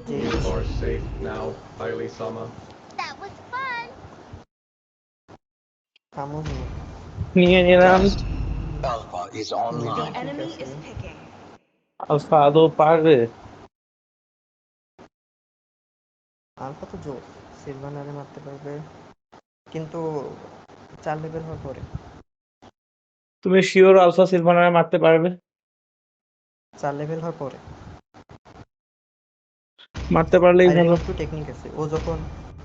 যে You are safe now, Hailey Sama. That was fun. আমুজ না নিয়ে নিলাম। Test. Alpha is medium online. ঠিক Enemy আছে is picking. আলফা আদৌ পারবে? আলফা তো জোর সিলভানারে মারতে পারবে কিন্তু 4 লেভেল হওয়ার পরে তুমি শিওর আলফা সিলভানারে মারতে পারবে? 4 লেভেল হওয়ার পরে মারতে পারলেই আর এর ভালো। একটু টেকনিক আছে ও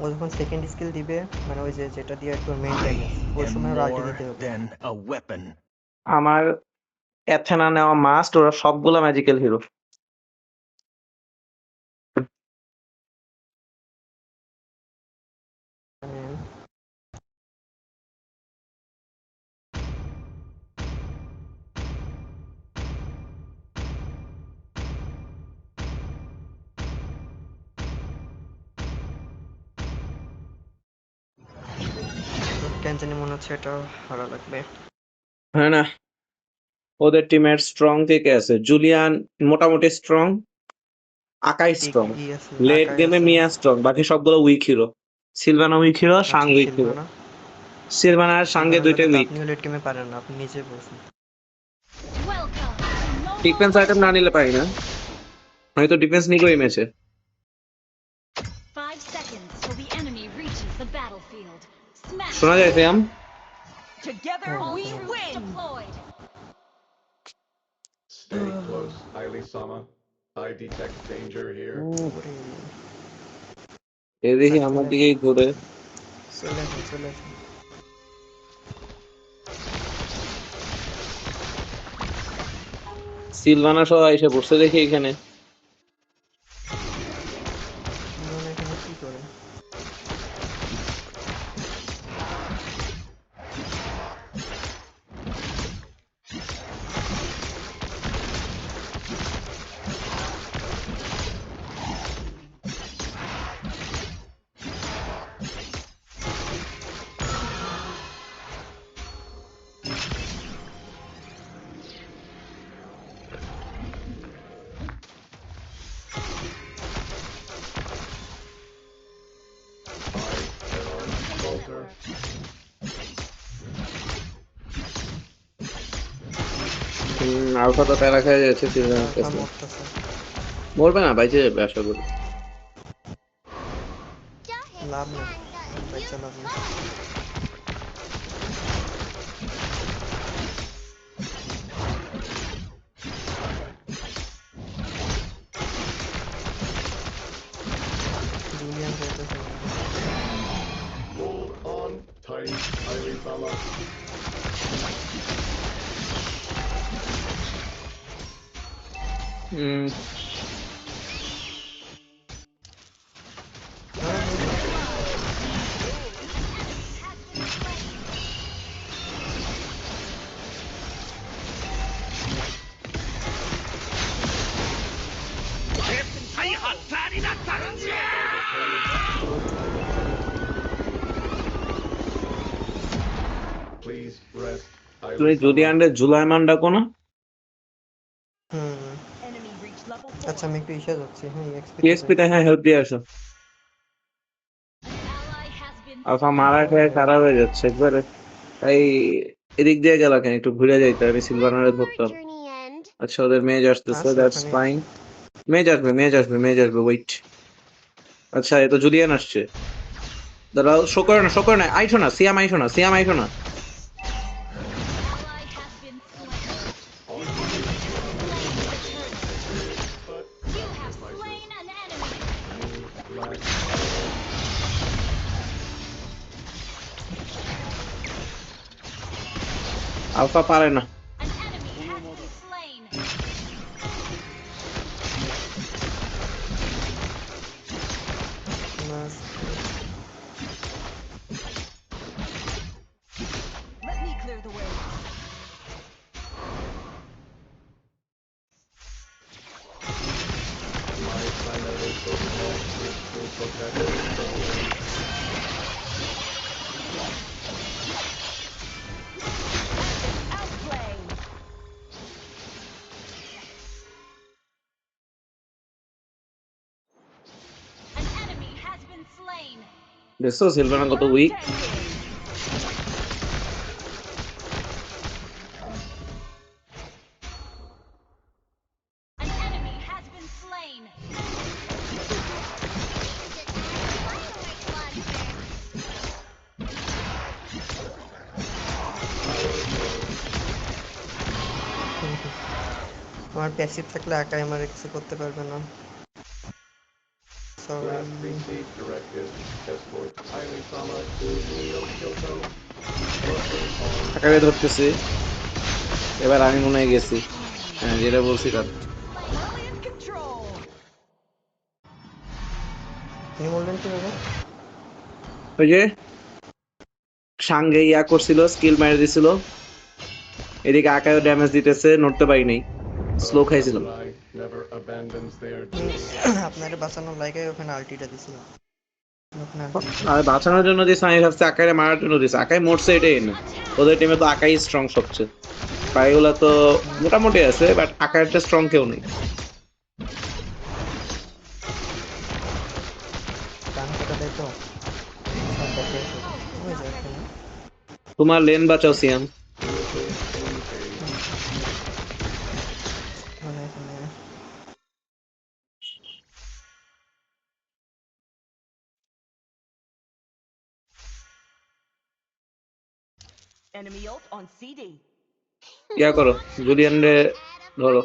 যখন সেকেন্ড স্কিল দিবে মানে ওই যে যেটা দিয়ে একটু মেইন I ড্যামেজ ওই am সময় ওর আল্টি more দিতে হবে than a weapon. আমার অ্যাথেনা নেওয়া মাস্ট, ওরা সবগুলা ম্যাজিক্যাল হিরো। মানে কেন জানি মনে হচ্ছে এটা হারা লাগবে হ্যাঁ না, ওদের টিমের স্ট্রং থেকে আছে। জুলিয়ান মোটামুটি স্ট্রং, আকাই স্ট্রং, ই আছে লেট আকাই গেমে আছে মিয়া স্ট্রং, বাকি সবগুলো উইক হিরো। সিলভানা উইক হিরো, সাং আচ্ছা উইক হিরো। সিলভানা সিলভানা আর সাঙ্গে সিলভানার দুইটাই লাগে তো উইক। আপনিও লেট গেমে পারেন না আপনি নিজে বলছেন Welcome to defence Mobile item না নিলে Legends. পারি না, হয়তো ডিফেন্স নিবো এই ম্যাচে। 5 seconds till the enemy reaches the battlefield. Smash শোনা যায় them. শ্যাম? Together হ্যাঁ we হ্যাঁ win. Deployed. Stay close, Hailey Sama. I detect danger here. ওরে এই দেখি আচ্ছা আমার চলে দিকেই ঘুরে। চলে আসুন সিলভানা সহ এসে বসে দেখি এখানে। সিলভানা এখানে কি করে Bolter. আলফা তো প্যারা খেয়ে যাচ্ছে সিলভানার আলফা কাছে। মরতেছে মরবে না, বাইচে যাবে আশা করি। লাভ নেই বাচ্চা লাভ নেই জুলিয়ান যাইতেছে Hold on tight, Hailey Sama. Hmm, Please rest, তুমি Hailey Sama. জুলিয়ানদের জুলাইমান ডাকো না? হুম Enemy reach level আচ্ছা 4. আমি একটু ইসে যাচ্ছি হ্যাঁ এক্সপি তে যাই টিএসপি তে হ্যাঁ হেল্প দিয়ে আসো। Ally has been alpha slain. মারা খেয়ে খারাপ হয়ে যাচ্ছে একবারে। এই এদিক দিয়ে গেল কেন? একটু ঘুরে যাইতে, আমি How সিলভানারে will our ধরতাম। journey end? আচ্ছা ওদের মেজ আসতেছে, আছে দ্যাটস ওখানে ফাইন। মেজ আসবে ওয়েট। আচ্ছা এ তো জুলিয়ান আসছে। দাঁড়াও, শো করে না, আইসো না, সিয়াম আইসো না। Ally has been slain. On The enemy has slain the turret. but You have sacrifices. slain an enemy. You lack alpha পারে না। An enemy has been slain. Mass Let me clear the way. my primary protocol is to protect the world. Outplay. দেখছো Sylvana কত weak. Contending. An enemy has been slain. আমার passive থাকলে একাই আমার কিছু করতে পারবে না। Sorry. Last received directive. Escort Airi-sama to Neo Kyoto. Working on আকারে ধরতেছি, এবার আমি মনে হয় গেছি। হ্যাঁ যেটা বলছিলাম। Fully in control. আপনি বললেন কিভাবে? ওই যে সাঙ্গে ইয়া করছিল, স্কিল মেরে দিছিল, এদিকে আকায়ও ড্যামেজ দিতেছে, নড়তে পারি নাই, স্লো খাইছিলাম। samurai never abandons their hmm, duty. আপনার বাঁচানোর লাইগাই ওখানে আলটিটা দিছিলাম। ওখানে ulti আর বাঁচানোর জন্য দিছে, আমি ভাবছি আকারে মারার জন্য দিছে। আকাই মরছে এটাই না, ওদের টিমে তো আকাই স্ট্রং সবচেয়ে, বাকিগুলা তো মোটামুটি আছে, বাট আকারটা স্ট্রং কেউ নেই। ডান হাতটা দেয় তো। সব দেখে আছে। ওই যে ওখানে। তোমার লেন বাঁচাও সিয়াম। মানে এখানে Enemy ult on CD. ইয়া করো, জুলিয়ান রে ধরো।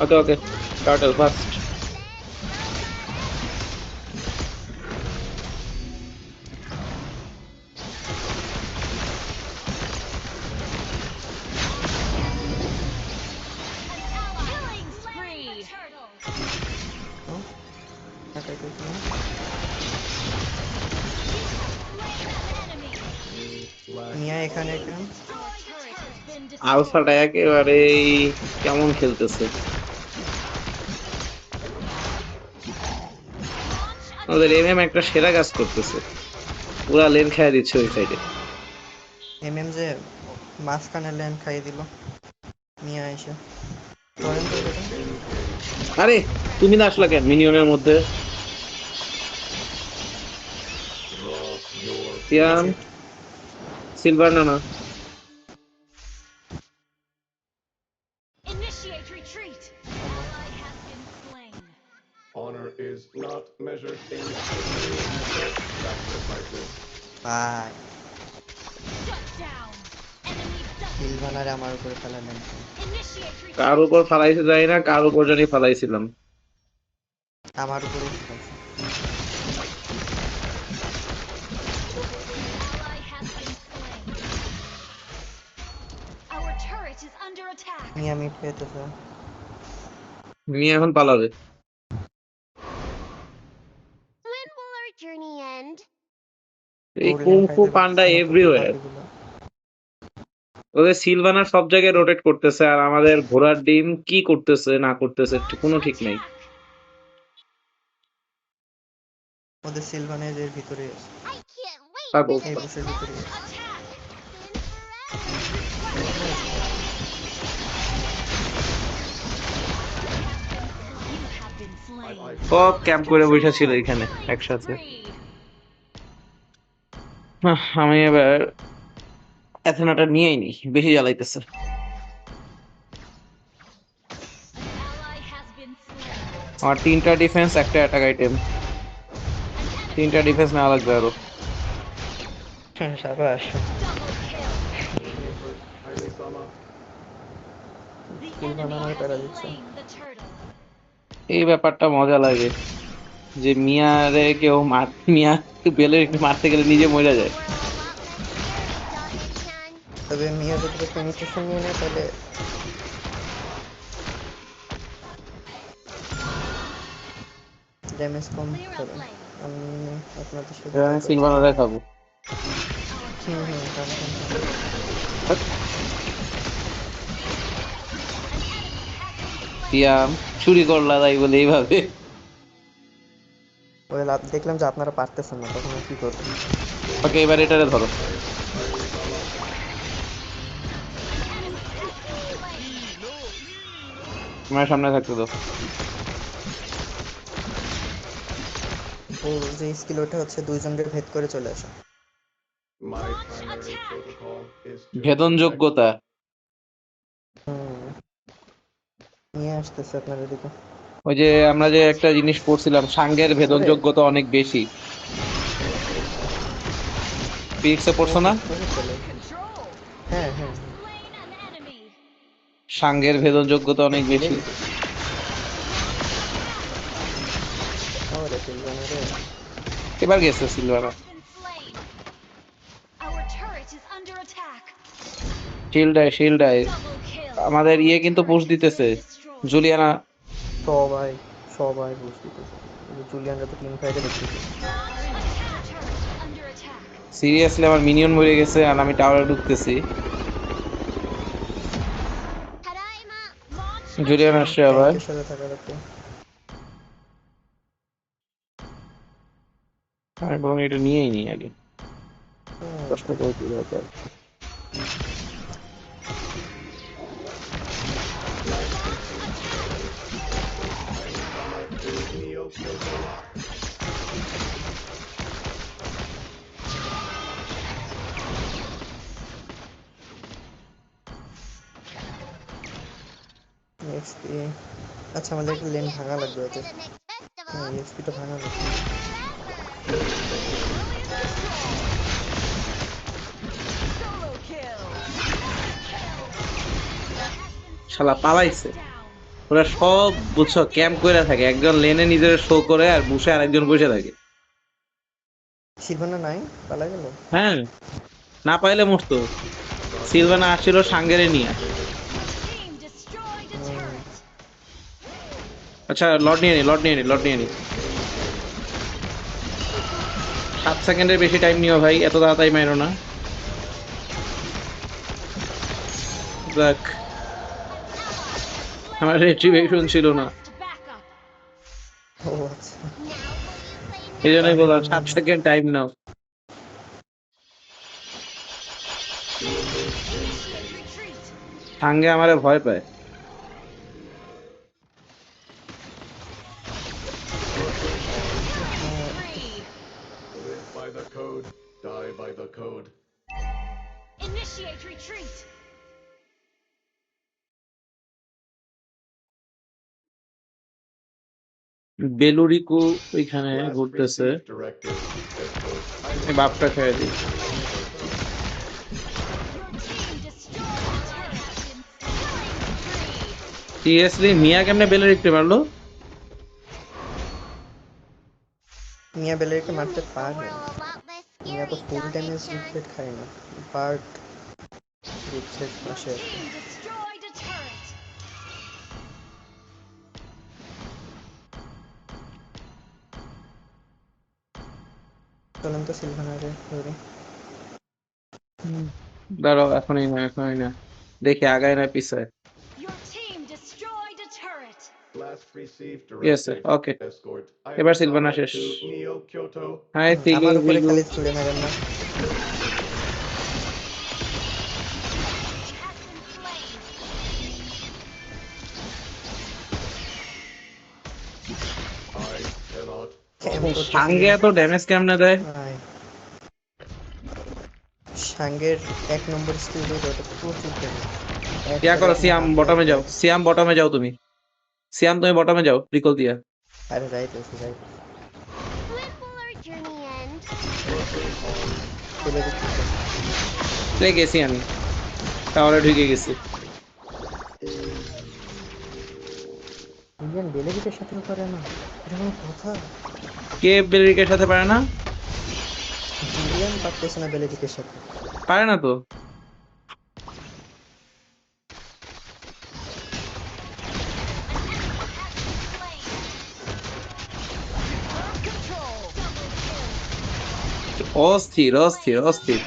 Okay okay, turtle first. Killing spree. Turtle. একাই করছিলাম। Enemy. মিয়া এখানে কেন? Our turret has been আলফাটা destroyed. একেবারে কেমন খেলতেছে, Launch ওদের attack. এমএম একটা সেরা কাজ করতেছে, পুরা লেন খাইয়া দিচ্ছে ওই সাইডে। এমএম যে মাঝখানে ল্যান খাইয়ে দিল। মিয়া এসে ধরেন তো এটা। আরে তুমি না আসলা কেন মিনিয়নের মধ্যে? সিয়াম, সিলভার না। Initiate retreat. Ally has been slain. Honor is not measured in sacrifices. ভাই Shut down. Enemy সিলভানারে আমার উপরে ফেলালেন। initiate retreat. কার উপর ফালাইছে যাই না, কার উপর জানি ফালাইছিলাম। আমার উপরে ফেলাইছে। Ally has been slain. Our turret is under attack. Miya মিট পেতেছে। মিয়া এখন পালাবে। When will our journey end? এই ওর ল্যান কুংফু খাইতে পান্ডা পারতেছে না তো এভরিওয়্যার। বাকিগুলো। ওদের সিলভানা সব জায়গায় রোটেট করতেছে, আর আমাদের ঘোড়ার ডিম কি করতেছে না করতেছে কোনো ঠিক নাই। ওদের সিলভানের এর ভিতরে আছে। I can't wait তা for বলতে এই the পারো। বসের ভিতরে আছে। Attack. You have been slain. সব ক্যাম্প করে বসে ছিল এখানে একসাথে। Spree. আমি এবার অ্যাথেনাটা নিয়েই নি, বেশি জ্বালাইতেছে। An ally has been slain. আমার 3টা ডিফেন্স, একটা অ্যাটাক আইটেম, 3টা ডিফেন্স নেওয়া লাগবে আরো। সাবাস। Double kill. Airi-sama. The Silvana enemy আমার has প্যারা দিচ্ছে। slain the turtle. এই ব্যাপারটা মজা লাগে যে মিয়ারে কেউ মিয়া বেলে মারতে গেলে নিজে মরে যায়। we're a lot less scared, Doggy-chan. তবে মিয়া যদি পেনিট্রেশন নিয়ে নেয় তাহলে ড্যামেজ কম Clear করে। up lane. আমি আপনাদের সাথে এবার আমি সিলভানারে খাবো। Our hmm turret hmm has come been come. destroyed. সিয়াম চুরি করলা তাই বলে এইভাবে। ওই দেখলাম যে আপনারা পারতেছেন না, তখন আর কি করবেন। ওকে এবার এটারে ধরো, আমার সামনে থাকতে দাও। ওর যে স্কিল ওটা হচ্ছে দুইজনকে ভেদ করে চলে আসে। My primary protocol is to ভেদন protect যোগ্যতা। হুম, নিয়ে আসতেছে আপনার এদিকে। ওই যে আমরা যে একটা জিনিস পড়ছিলাম, সাঙ্গের ভেদন ওরে, যোগ্যতা অনেক বেশি। ফিজিক্সে পড়ছো না? বহুত চলে। Control. হ্যাঁ হ্যাঁ, Slain an enemy. সাঙ্গের ভেদন যোগ্যতা অনেক বেশি। দেখি। ওরে সিলভানা রে। এবার গেছে সিলভারা। Has been slain. Our turret is under attack. Shield আয়। Double kill. আমাদের ইয়ে Our কিন্তু পুশ turret has দিতেছে, been destroyed. জুলিয়ানা। সবাই সবাই বুঝতে জুলিয়ানরা তো টিম ফাইটে দেখতেছি। Our turret under attack. Seriously আমার মিনিয়ন মরে গেছে আর আমি টাওয়ারে ঢুকতেছি। Tadaima. Launch Julian attack. আসছে আবার। ট্যাঙ্কের সাথে থাকা লাগবে। আমি বরং এটা নিয়েই নিই আগে, হুম, কষ্ট করে কি দরকার। Neo Kyoto. এক্সপি। আচ্ছা আমাদের একটা লেন ভাঙা লাগবে For ওদের। the next festival. হ্যাঁ এক্সপিটা ভাঙা লাগবে। Solo kill. শালা পালাইছে। Down. ওরা সব বুঝছো ক্যাম্প করে থাকে, একজন লেনে নিজের শো করে আর বুসে আরেকজন বসে থাকে। সিলভানা নাই, পালা গেল। হ্যাঁ, না পাইলে মরতো। সিলভানা আসছিল সাঙ্গেরে নিয়ে। Team destroyed a turret. আচ্ছা লর্ড নিয়ে নি, লর্ড নিয়ে নি, লর্ড নিয়ে নি। 7 সেকেন্ডের বেশি টাইম নিও ভাই, এত তাড়াতাড়ি মাইরো না। দেখ আমার রেট্রিবিউশন ছিল না, Request backup. ও আচ্ছা। Now will you play এই now? জন্যই বললাম 7 সেকেন্ড টাইম নাও। Initiate retreat. সাঙ্গে আমারে ভয় পায়। Free. Live by the code, die by the code. Initiate retreat. বেলুরিকো ওইখানে Last ঘুরতেছে। received directive. Escort. এই বাপটা খেয়ে দিই। Your team destroyed a turret. Killing spree. Seriously মিয়া কেমনে বেলুরিকতে মারলো? মিয়া বেলারিকে You মারতে make the পারে। world a lot less মিয়া তো scary, ফুল ড্যামেজ Dawson-chan. রিপ্লেট খায় না, বাট দিচ্ছে Your পাশে আর কি। team destroyed a turret. চলেন তো সিলভানারে ধরি। দাঁড়াও, এখনই না, এখনই না, দেখি আগায় না পিছায়। Your team destroyed a turret. Last received yes directive. Okay, Escort. এবার Iron সিলভানা Combat শেষ। to Neo Kyoto. I think আমার উই উপরে গো। খালি ছুড়ে মারেন না। Has been slain. I cannot. কেমন করতেছি সাঙ্গে এত ড্যামেজ কেমনে দেয়? ভাই। সাঙ্গের 1 নম্বর স্কিল যেটা ওটা প্রচুর ড্যামেজ। ইয়া করো, সিয়াম বটমে যাও, সিয়াম বটমে যাও তুমি, সিয়াম তুমি বটমে যাও রিকল দিয়া। আরে যাইতেছি যাই। When will our journey end? চলে দিচ্ছি। চলে গেছি আমি, টাওয়ারে ঢুকে গেছি। ইন্ডিয়ান বেলারিকের সাথেও পারে না, এটা কোনো কথা? কে বেলরিকের সাথে পারে না? ইন্ডিয়ান পারতেছে না বেলারিকের সাথে। পারে না তো। Control. অস্থির অস্থির অস্থির।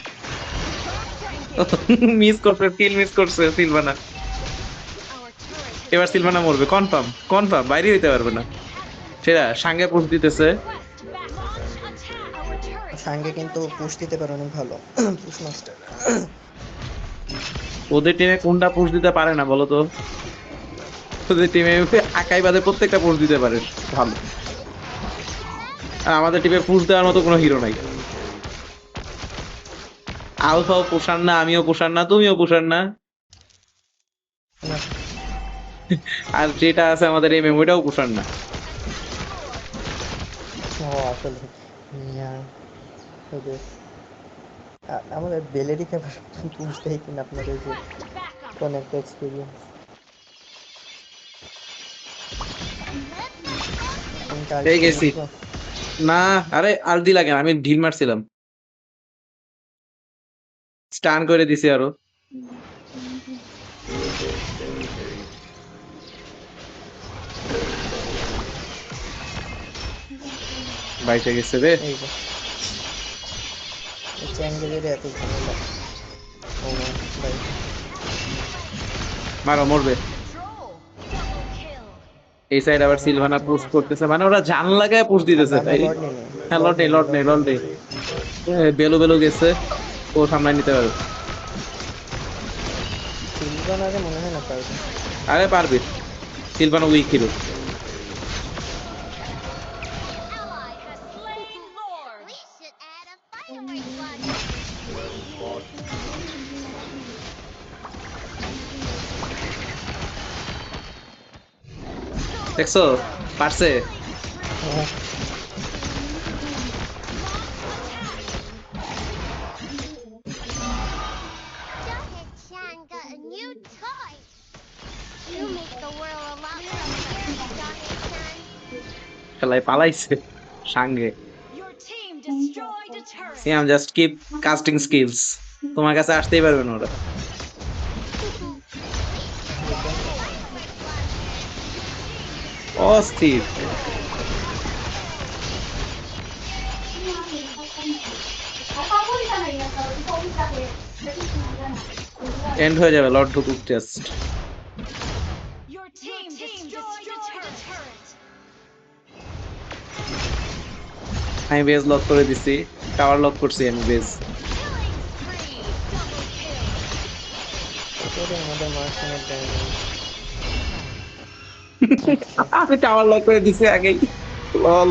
মিস করছে, কিল মিস করছে সিলভানা। Our turret has এবার সিলভানা মরবে কনফার্ম, কনফার্ম, বাইরে হইতে পারবে না। সেটা সাঙ্গে পুশ দিতেছে। request back. Launch attack. Our turret is Sange under কিন্তু attack. পুশ দিতে পারে অনেক ভালো, পুশ মাস্টার। ওদের টিমে কোনটা পুশ দিতে পারে না বলো তো? ওদের টিমে আকাই বাদে প্রত্যেকটা পুশ দিতে পারে ভালো। আর আমাদের টিমে পুশ দেওয়ার মতো কোনো হিরো নাই। আলফাও পোষার না, আমিও পোষার না, তুমিও পোষার না। না, আর যেটা আছে আমাদের এই মেমোরিটাও পোষার না। ও আসলে ইয়া, ওই যে আমাদের বেলেরিকে বুঝতেই কিনা আপনার ওই যে Backup. কোন একটা এক্সপিরিয়েন্স এই গেছি। না, আরে আলদি লাগে না, আমি ঢিল মারছিলাম, স্টান করে দিছি আরো। বাইচে গেছে রে। এই যে এই চ্যাঙ্গেলের এত ঝামেলা। ও ভাই, মারো, মরবে। Control. Double kill. এই সাইড আবার সিলভানা পুশ করতেছে, মানে ওরা জান লাগায় পুশ দিতেছে আমরা ভাই। লর্ড নেই হ্যাঁ, লর্ড নেই, লর্ড নেই, লর্ড নেই। বেলু বেলু গেছে, ও সামনে নিতে পারবে। সিলভানারে মনে হয় না পারবে। আরে পারবে, Sylvana weak hero. Ally has slain Lord. We should add a fireworks launcher. দেখছো পারছে। হ্যাঁ, Jughead-chan got a new toy. You make the world a lot friendlier, Jughead-chan. খেলায় পালাইছে Sange. Your team destroyed a turret. Siam just keep casting skills, তোমার কাছে আসতেই পারবে না ওরা। অস্থির। এন্ড হয়ে যাবে, লর্ড ঢুকুক test. Your team destroyed a turret. আমি বেজ লক করে দিছি, টাওয়ার লক করছি আমি base. Killing spree. Double kill. এটাই আমাদের মার্সেনের ডায়মন্ড। আমি টাওয়ার লক করে দিছি আগেই, লল।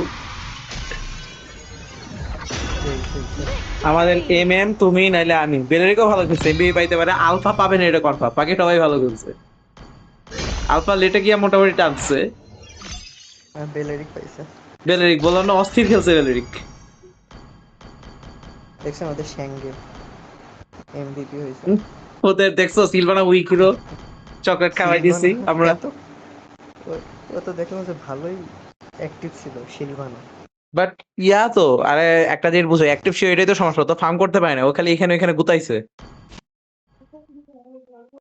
আমাদের এম তুমি নাইলে আমি, বেলেরিকও ভালো খেলছে, এমবিপি পাইতে পারে, আলফা পাবে না এটা কনফার্ম, বাকি সবাই ভালো খেলছে। আলফা লেটে গিয়া মোটামুটি টানছে। বেলেরিক পাইছে। বেলেরিক বললাম না, অস্থির খেলছে বেলেরিক। দেখছেন আমাদের শ্যাঙ্গে এমভিপি হয়েছে। ওদের দেখছো সিলভানা উইক হিরো, চকলেট খাওয়াই দিছি আমরা। ও তো দেখলাম যে ভালোই অ্যাক্টিভ ছিল সিলভানা। বাট ইয়া তো, আরে একটা জিনিস বুঝো, অ্যাক্টিভ সে এটাই তো সমস্যা, তো ফার্ম করতে পারে না, ও খালি এখানে ওখানে গুতাইছে।